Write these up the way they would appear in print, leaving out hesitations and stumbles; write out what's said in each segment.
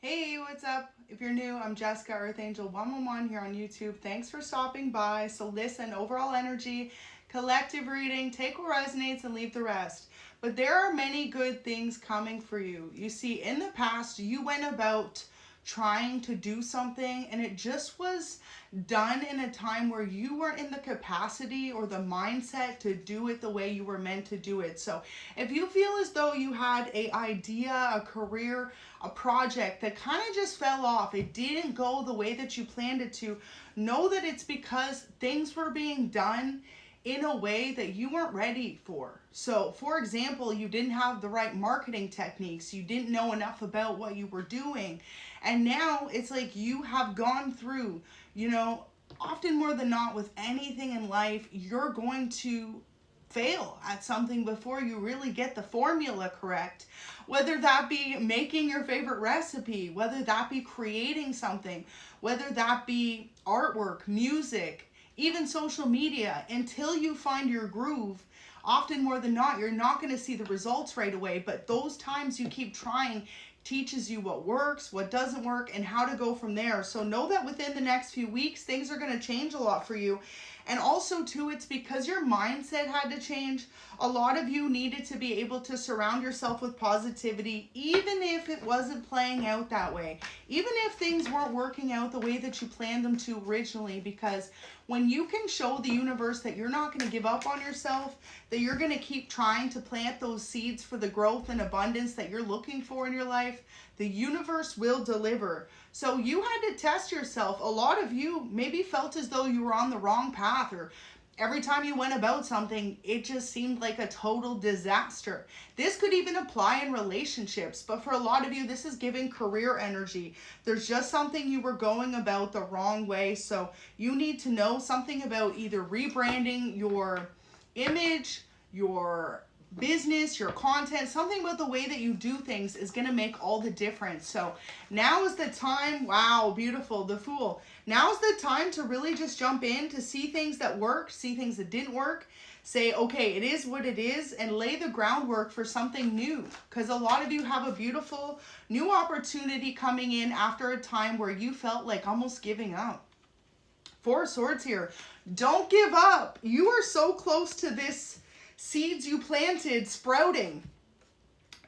Hey, what's up? If you're new, I'm Jessica, Earth Angel 111 here on YouTube. Thanks for stopping by. So listen, overall energy, collective reading, take what resonates and leave the rest. But there are many good things coming for you. You see, in the past, you went about trying to do something and it just was done in a time where you weren't in the capacity or the mindset to do it the way you were meant to do it. So if you feel as though you had an idea, a career, a project that kind of just fell off, it didn't go the way that you planned it to, know that it's because things were being done in a way that you weren't ready for. So for example, you didn't have the right marketing techniques, you didn't know enough about what you were doing, and now it's like you have gone through, often more than not with anything in life, you're going to fail at something before you really get the formula correct. Whether that be making your favorite recipe, whether that be creating something, whether that be artwork, music, even social media, until you find your groove, often more than not, you're not going to see the results right away. But those times you keep trying teaches you what works, what doesn't work, and how to go from there. So know that within the next few weeks, things are going to change a lot for you. And also too, it's because your mindset had to change. A lot of you needed to be able to surround yourself with positivity, even if it wasn't playing out that way. Even if things weren't working out the way that you planned them to originally, because when you can show the universe that you're not going to give up on yourself, that you're going to keep trying to plant those seeds for the growth and abundance that you're looking for in your life, the universe will deliver. So you had to test yourself. A lot of you maybe felt as though you were on the wrong path, or every time you went about something, it just seemed like a total disaster. This could even apply in relationships, but for a lot of you, this is giving career energy. There's just something you were going about the wrong way. So you need to know something about either rebranding your image, your business, your content, something about the way that you do things is going to make all the difference. So now is the time. Wow, beautiful, the Fool. Now is the time to really just jump in, to see things that work, see things that didn't work, say, okay, it is what it is, and lay the groundwork for something new. Because a lot of you have a beautiful new opportunity coming in after a time where you felt like almost giving up. Four of Swords here. Don't give up. You are so close to this seeds you planted sprouting.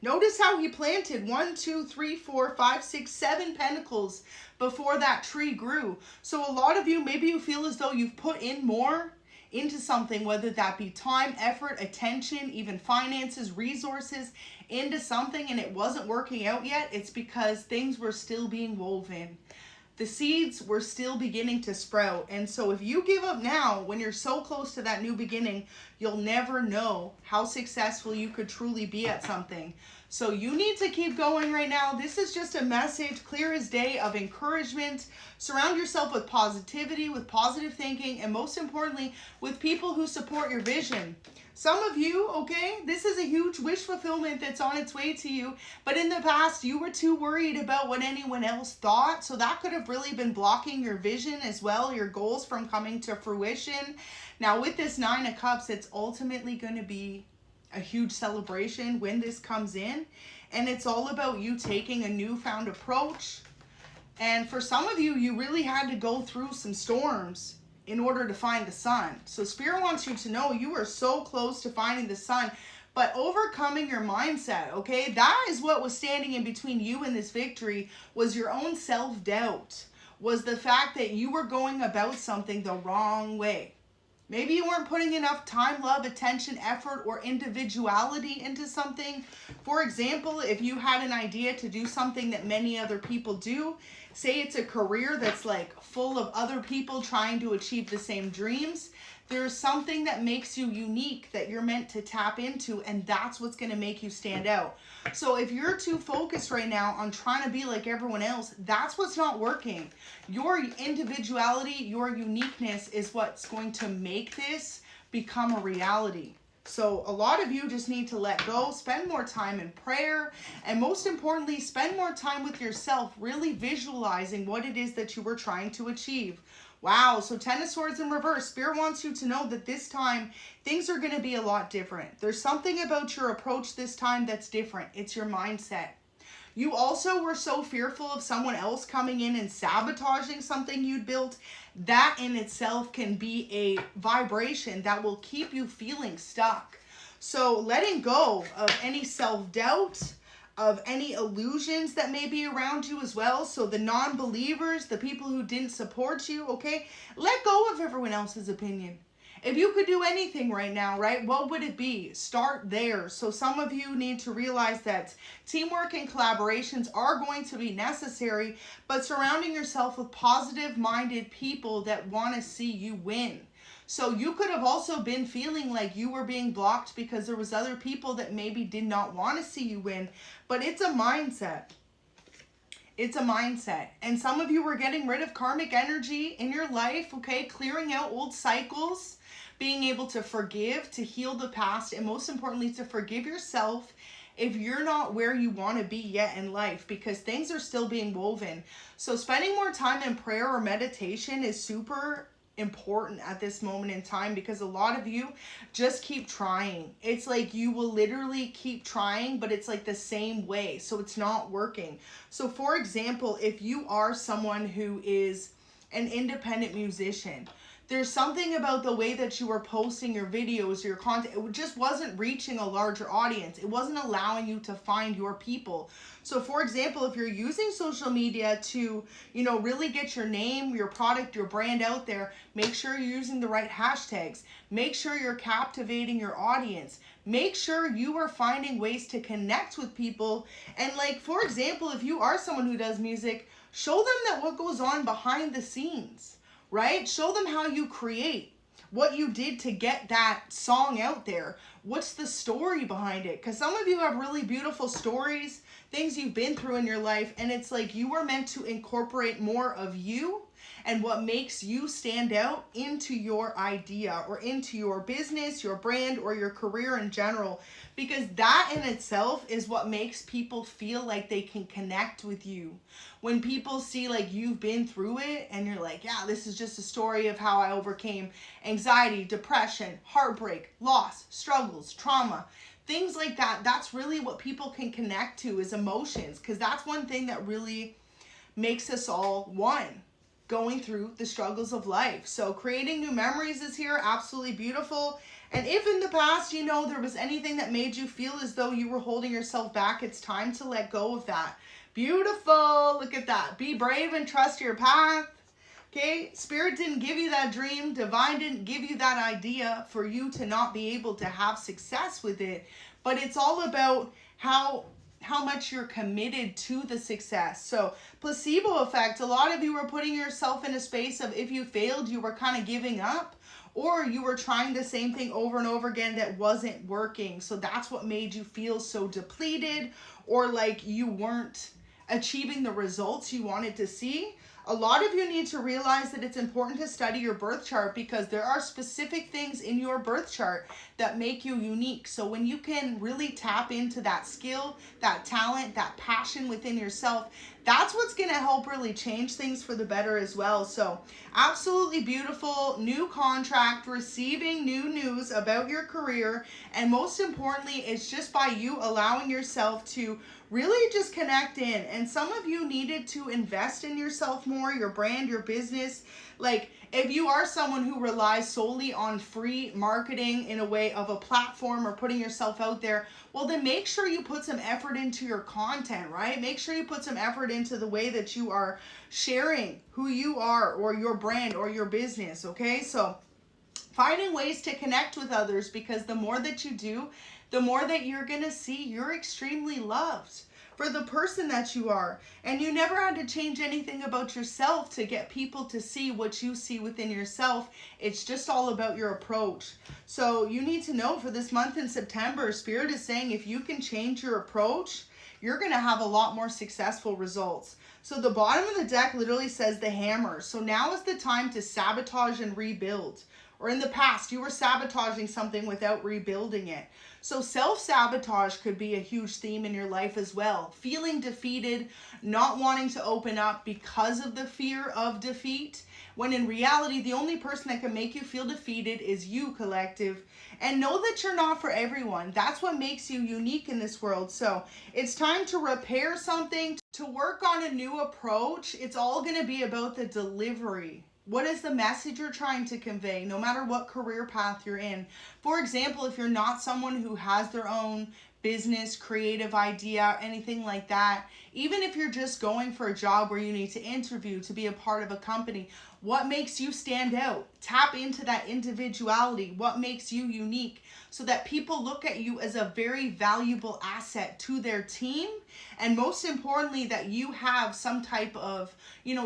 Notice how he planted 1, 2, 3, 4, 5, 6, 7 pentacles before that tree grew. So a lot of you, maybe you feel as though you've put in more into something, whether that be time, effort, attention, even finances, resources, into something, and it wasn't working out yet. It's because things were still being woven. The seeds were still beginning to sprout. And so if you give up now, when you're so close to that new beginning, you'll never know how successful you could truly be at something. So you need to keep going right now. This is just a message, clear as day, of encouragement. Surround yourself with positivity, with positive thinking, and most importantly, with people who support your vision. Some of you, okay, this is a huge wish fulfillment that's on its way to you, but in the past, you were too worried about what anyone else thought, so that could have really been blocking your vision as well, your goals from coming to fruition. Now, with this Nine of Cups, it's ultimately going to be a huge celebration when this comes in, and it's all about you taking a newfound approach. And for some of you, you really had to go through some storms in order to find the sun. So Spirit wants you to know you are so close to finding the sun, but overcoming your mindset, okay? That is what was standing in between you and this victory, was your own self-doubt, was the fact that you were going about something the wrong way. Maybe you weren't putting enough time, love, attention, effort, or individuality into something. For example, if you had an idea to do something that many other people do, say it's a career that's like full of other people trying to achieve the same dreams, there's something that makes you unique that you're meant to tap into, and that's what's going to make you stand out. So if you're too focused right now on trying to be like everyone else, that's what's not working. Your individuality, your uniqueness is what's going to make this become a reality. So a lot of you just need to let go, spend more time in prayer, and most importantly, spend more time with yourself, really visualizing what it is that you were trying to achieve. Wow, so Ten of Swords in reverse. Spirit wants you to know that this time, things are going to be a lot different. There's something about your approach this time that's different. It's your mindset. You also were so fearful of someone else coming in and sabotaging something you'd built. That in itself can be a vibration that will keep you feeling stuck. So letting go of any self-doubt, of any illusions that may be around you as well. So the non-believers, the people who didn't support you, okay? Let go of everyone else's opinion. If you could do anything right now, right, what would it be? Start there. So some of you need to realize that teamwork and collaborations are going to be necessary, but surrounding yourself with positive-minded people that want to see you win. So you could have also been feeling like you were being blocked because there was other people that maybe did not want to see you win, but it's a mindset. It's a mindset. And some of you were getting rid of karmic energy in your life, okay? Clearing out old cycles, being able to forgive, to heal the past, and most importantly, to forgive yourself if you're not where you want to be yet in life, because things are still being woven. So spending more time in prayer or meditation is super important at this moment in time, because a lot of you just keep trying. It's like you will literally keep trying, but it's like the same way, so it's not working. So for example, if you are someone who is an independent musician, there's something about the way that you were posting your videos, your content, it just wasn't reaching a larger audience. It wasn't allowing you to find your people. So for example, if you're using social media to, really get your name, your product, your brand out there, make sure you're using the right hashtags. Make sure you're captivating your audience. Make sure you are finding ways to connect with people. And like, for example, if you are someone who does music, show them that what goes on behind the scenes. Right? Show them how you create, what you did to get that song out there. What's the story behind it? Because some of you have really beautiful stories, things you've been through in your life, and it's like you were meant to incorporate more of you and what makes you stand out into your idea or into your business, your brand, or your career in general, because that in itself is what makes people feel like they can connect with you. When people see like you've been through it and you're like, yeah, this is just a story of how I overcame anxiety, depression, heartbreak, loss, struggles, trauma, things like that. That's really what people can connect to, is emotions, because that's one thing that really makes us all one, going through the struggles of life. So creating new memories is here, absolutely beautiful. And if in the past, there was anything that made you feel as though you were holding yourself back, it's time to let go of that. Beautiful. Look at that. Be brave and trust your path. Okay? Spirit didn't give you that dream. Divine didn't give you that idea for you to not be able to have success with it. But it's all about how much you're committed to the success. So placebo effect, a lot of you were putting yourself in a space of, if you failed, you were kind of giving up, or you were trying the same thing over and over again that wasn't working. So that's what made you feel so depleted, or like you weren't achieving the results you wanted to see. A lot of you need to realize that it's important to study your birth chart, because there are specific things in your birth chart that make you unique. So when you can really tap into that skill, that talent, that passion within yourself, that's what's going to help really change things for the better as well. So absolutely beautiful new contract, receiving new news about your career. And most importantly, it's just by you allowing yourself to really just connect in. And some of you needed to invest in yourself more, your brand, your business. Like if you are someone who relies solely on free marketing in a way of a platform or putting yourself out there, well then make sure you put some effort into your content, right? Make sure you put some effort into the way that you are sharing who you are, or your brand, or your business, okay? So finding ways to connect with others, because the more that you do, the more that you're going to see you're extremely loved for the person that you are. And you never had to change anything about yourself to get people to see what you see within yourself. It's just all about your approach. So you need to know, for this month in September, Spirit is saying if you can change your approach, you're going to have a lot more successful results. So the bottom of the deck literally says the hammer. So now is the time to sabotage and rebuild. or in the past you were sabotaging something without rebuilding it. So self-sabotage could be a huge theme in your life as well. Feeling defeated, not wanting to open up because of the fear of defeat, when in reality, the only person that can make you feel defeated is you, collective. And know that you're not for everyone. That's what makes you unique in this world. So it's time to repair something, to work on a new approach. It's all going to be about the delivery. What is the message you're trying to convey, no matter what career path you're in? For example, if you're not someone who has their own business, creative idea, anything like that, even if you're just going for a job where you need to interview to be a part of a company, what makes you stand out? Tap into that individuality. What makes you unique, so that people look at you as a very valuable asset to their team. And most importantly, that you have some type of,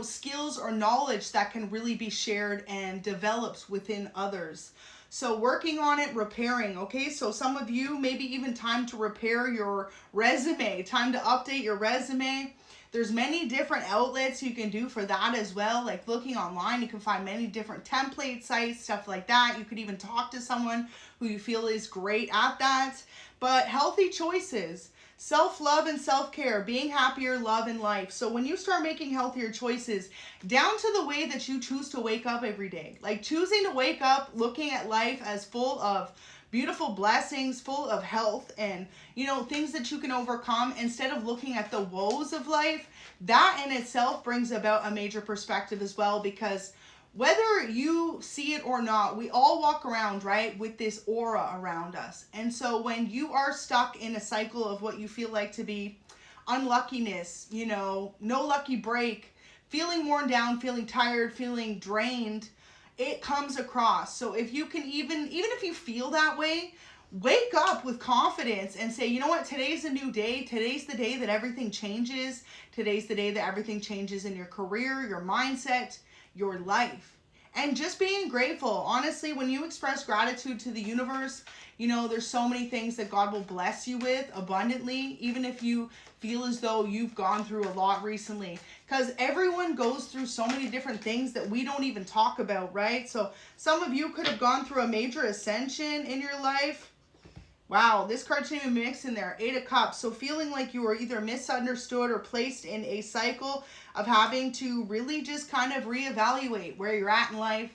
skills or knowledge that can really be shared and developed within others. So working on it, repairing, okay? So some of you, maybe even time to repair your resume, time to update your resume. There's many different outlets you can do for that as well. Like looking online, you can find many different template sites, stuff like that. You could even talk to someone who you feel is great at that. But healthy choices, self-love and self-care, being happier, love, and life. So when you start making healthier choices, down to the way that you choose to wake up every day, like choosing to wake up looking at life as full of beautiful blessings, full of health and, things that you can overcome, instead of looking at the woes of life, that in itself brings about a major perspective as well. Because whether you see it or not, we all walk around, right, with this aura around us. And so when you are stuck in a cycle of what you feel like to be unluckiness, no lucky break, feeling worn down, feeling tired, feeling drained, it comes across. So if you can even if you feel that way, wake up with confidence and say, you know what, today's a new day. Today's the day that everything changes. Today's the day that everything changes in your career, your mindset, your life. And just being grateful. Honestly, when you express gratitude to the universe, there's so many things that God will bless you with abundantly, even if you feel as though you've gone through a lot recently. Because everyone goes through so many different things that we don't even talk about, right? So some of you could have gone through a major ascension in your life. Wow, this card didn't even mix in there. 8 of Cups. So feeling like you were either misunderstood or placed in a cycle of having to really just kind of reevaluate where you're at in life.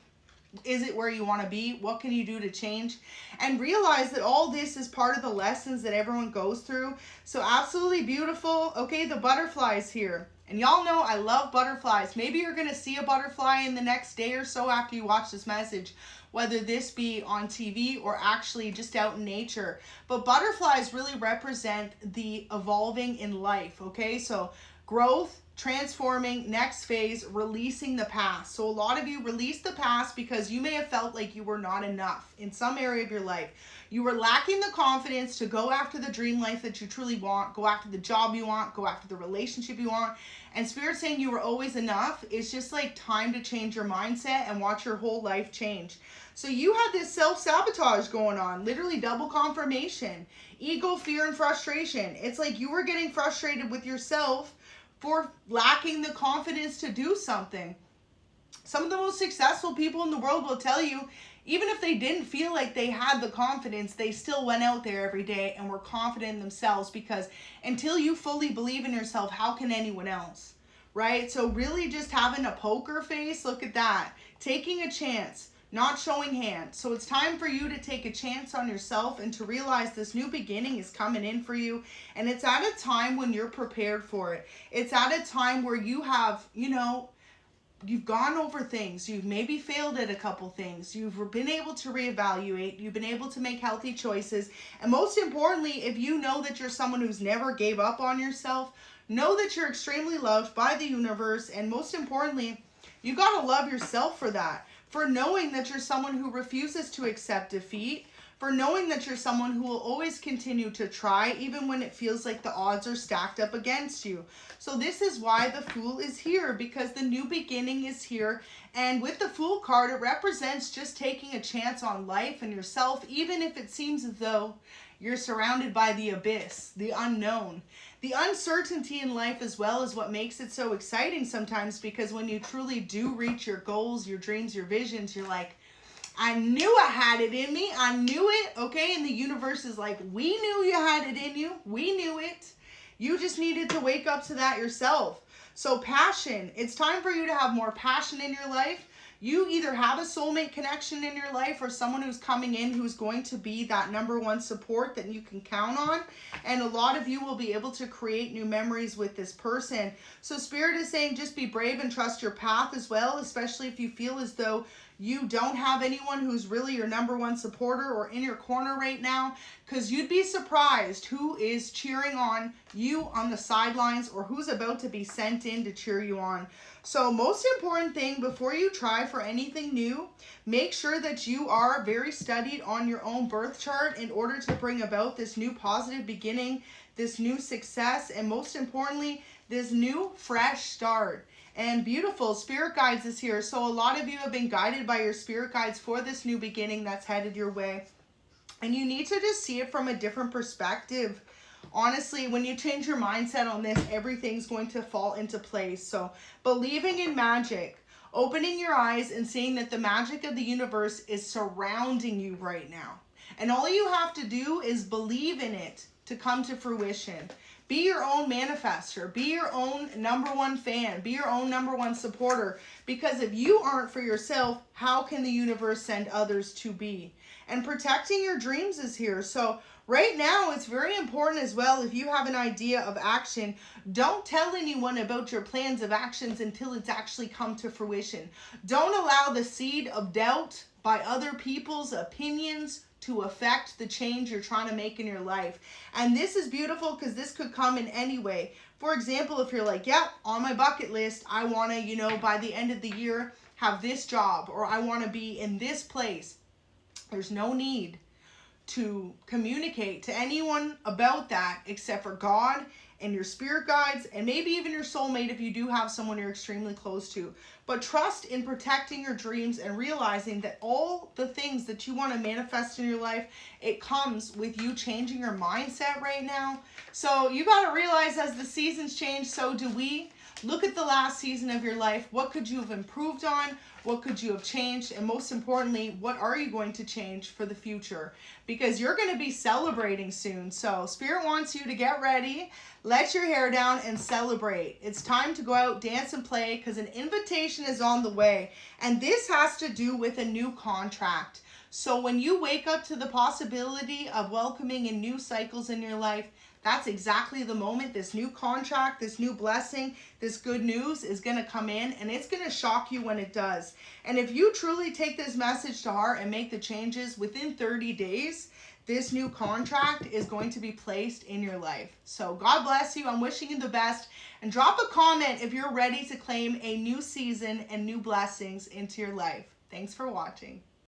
Is it where you want to be? What can you do to change? And realize that all this is part of the lessons that everyone goes through. So absolutely beautiful. Okay, the butterflies here. And y'all know I love butterflies. Maybe you're going to see a butterfly in the next day or so after you watch this message, whether this be on TV or actually just out in nature. But butterflies really represent the evolving in life, okay? So growth, transforming, next phase, releasing the past. So a lot of you release the past because you may have felt like you were not enough in some area of your life. You were lacking the confidence to go after the dream life that you truly want, go after the job you want, go after the relationship you want. And Spirit's saying you were always enough. It's just like time to change your mindset and watch your whole life change. So you had this self-sabotage going on, literally double confirmation, ego, fear, and frustration. It's like you were getting frustrated with yourself for lacking the confidence to do something. Some of the most successful people in the world will tell you, even if they didn't feel like they had the confidence, they still went out there every day and were confident in themselves, because until you fully believe in yourself, how can anyone else, right? So really just having a poker face, look at that. Taking a chance, not showing hands. So it's time for you to take a chance on yourself and to realize this new beginning is coming in for you. And it's at a time when you're prepared for it. It's at a time where you have, you've gone over things. You've maybe failed at a couple things. You've been able to reevaluate. You've been able to make healthy choices. And most importantly, if you know that you're someone who's never gave up on yourself, know that you're extremely loved by the universe. And most importantly, you got to love yourself for that. For knowing that you're someone who refuses to accept defeat, for knowing that you're someone who will always continue to try, even when it feels like the odds are stacked up against you. So this is why the Fool is here, because the new beginning is here. And with the Fool card, it represents just taking a chance on life and yourself, even if it seems as though you're surrounded by the abyss, the unknown. The uncertainty in life as well is what makes it so exciting sometimes, because when you truly do reach your goals, your dreams, your visions, you're like, I knew I had it in me. I knew it, okay? And the universe is like, we knew you had it in you. We knew it. You just needed to wake up to that yourself. So passion, it's time for you to have more passion in your life. You either have a soulmate connection in your life or someone who's coming in who's going to be that number one support that you can count on. And a lot of you will be able to create new memories with this person. So Spirit is saying just be brave and trust your path as well, especially if you feel as though you don't have anyone who's really your number one supporter or in your corner right now, because you'd be surprised who is cheering on you on the sidelines or who's about to be sent in to cheer you on. So most important thing before you try for anything new, make sure that you are very studied on your own birth chart in order to bring about this new positive beginning, this new success, and most importantly, this new fresh start. And beautiful, Spirit Guides is here. So a lot of you have been guided by your Spirit Guides for this new beginning that's headed your way. And you need to just see it from a different perspective. Honestly, when you change your mindset on this, everything's going to fall into place. So believing in magic, opening your eyes and seeing that the magic of the universe is surrounding you right now. And all you have to do is believe in it to come to fruition. Be your own manifester. Be your own number one fan. Be your own number one supporter. Because if you aren't for yourself, how can the universe send others to be? And protecting your dreams is here. So right now, it's very important as well, if you have an idea of action, don't tell anyone about your plans of actions until it's actually come to fruition. Don't allow the seed of doubt by other people's opinions to affect the change you're trying to make in your life. And this is beautiful because this could come in any way. For example, if you're like, yep, on my bucket list, I want to, by the end of the year, have this job, or I want to be in this place. There's no need to communicate to anyone about that except for God and your Spirit Guides, and maybe even your soulmate if you do have someone you're extremely close to. But trust in protecting your dreams and realizing that all the things that you want to manifest in your life, it comes with you changing your mindset right now. So you got to realize as the seasons change, so do we. Look at the last season of your life. What could you have improved on? What could you have changed? And most importantly, what are you going to change for the future? Because you're going to be celebrating soon. So Spirit wants you to get ready, let your hair down, and celebrate. It's time to go out, dance, and play, because an invitation is on the way. And this has to do with a new contract. So when you wake up to the possibility of welcoming in new cycles in your life, that's exactly the moment this new contract, this new blessing, this good news is going to come in, and it's going to shock you when it does. And if you truly take this message to heart and make the changes within 30 days, this new contract is going to be placed in your life. So God bless you. I'm wishing you the best. And drop a comment if you're ready to claim a new season and new blessings into your life. Thanks for watching.